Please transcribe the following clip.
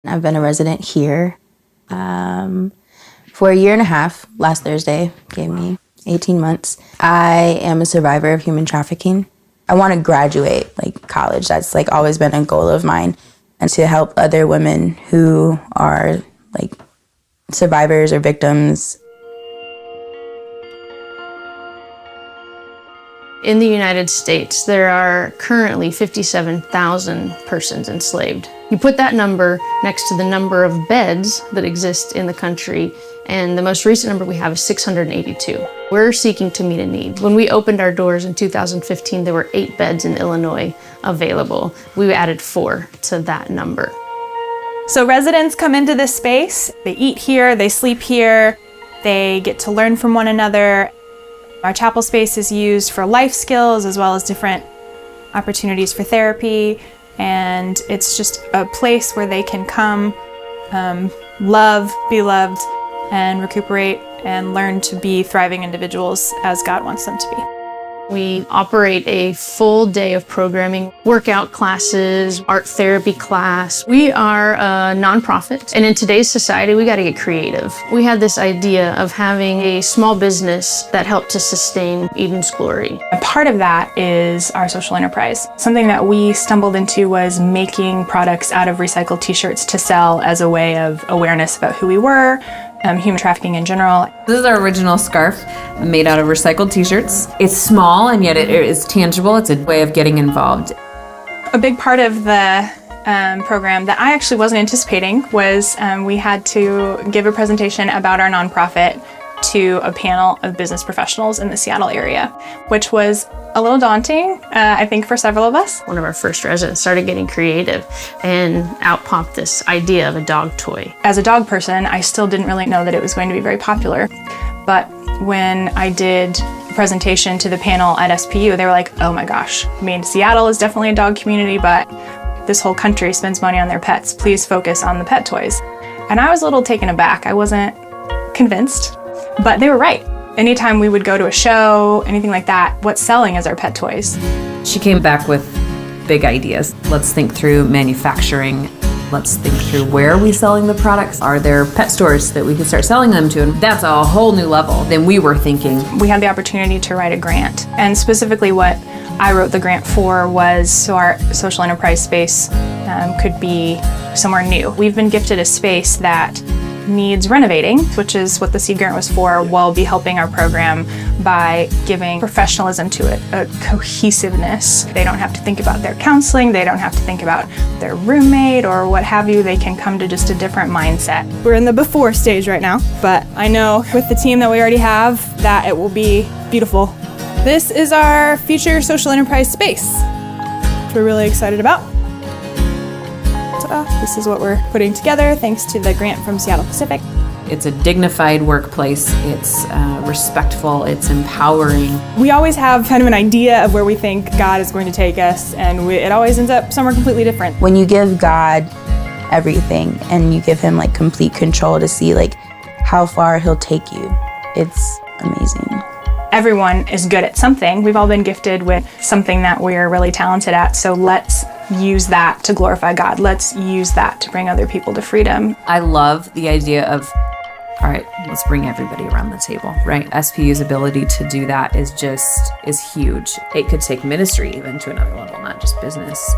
I've been a resident here for a year and a half. Last Thursday gave me 18 months. I am a survivor of human trafficking. I want to graduate college. That's always been a goal of mine, and to help other women who are survivors or victims. In the United States, there are currently 57,000 persons enslaved. You put that number next to the number of beds that exist in the country, and the most recent number we have is 682. We're seeking to meet a need. When we opened our doors in 2015, there were 8 beds in Illinois available. We added 4 to that number. So residents come into this space, they eat here, they sleep here, they get to learn from one another. Our chapel space is used for life skills as well as different opportunities for therapy, and it's just a place where they can come, love, be loved, and recuperate and learn to be thriving individuals as God wants them to be. We operate a full day of programming, workout classes, art therapy class. We are a nonprofit, and in today's society, we got to get creative. We had this idea of having a small business that helped to sustain Eden's Glory. A part of that is our social enterprise. Something that we stumbled into was making products out of recycled t-shirts to sell as a way of awareness about who we were, human trafficking in general. This is our original scarf made out of recycled t-shirts. It's small and yet it is tangible. It's a way of getting involved. A big part of the program that I actually wasn't anticipating was we had to give a presentation about our nonprofit to a panel of business professionals in the Seattle area, which was a little daunting, I think, for several of us. One of our first residents started getting creative, and out popped this idea of a dog toy. As a dog person, I still didn't really know that it was going to be very popular, but when I did a presentation to the panel at SPU, they were like, oh my gosh, I mean, Seattle is definitely a dog community, but this whole country spends money on their pets. Please focus on the pet toys. And I was a little taken aback. I wasn't convinced, but they were right. Anytime we would go to a show, anything like that, what's selling is our pet toys. She came back with big ideas. Let's think through manufacturing. Let's think through where are we selling the products? Are there pet stores that we could start selling them to? And that's a whole new level than we were thinking. We had the opportunity to write a grant. And specifically what I wrote the grant for was so our social enterprise space could be somewhere new. We've been gifted a space that needs renovating, which is what the seed grant was for. We'll be helping our program by giving professionalism to it, a cohesiveness. They don't have to think about their counseling, they don't have to think about their roommate or what have you. They can come to just a different mindset. We're in the before stage right now, but I know with the team that we already have that it will be beautiful. This is our future social enterprise space, which we're really excited about. This is what we're putting together thanks to the grant from Seattle Pacific. It's a dignified workplace. It's respectful. It's empowering. We always have kind of an idea of where we think God is going to take us, and it always ends up somewhere completely different. When you give God everything and you give him complete control to see how far he'll take you, it's amazing. Everyone is good at something. We've all been gifted with something that we're really talented at, so let's use that to glorify God. Let's use that to bring other people to freedom. I love the idea of, all right, let's bring everybody around the table, right? SPU's ability to do that is huge. It could take ministry even to another level, not just business.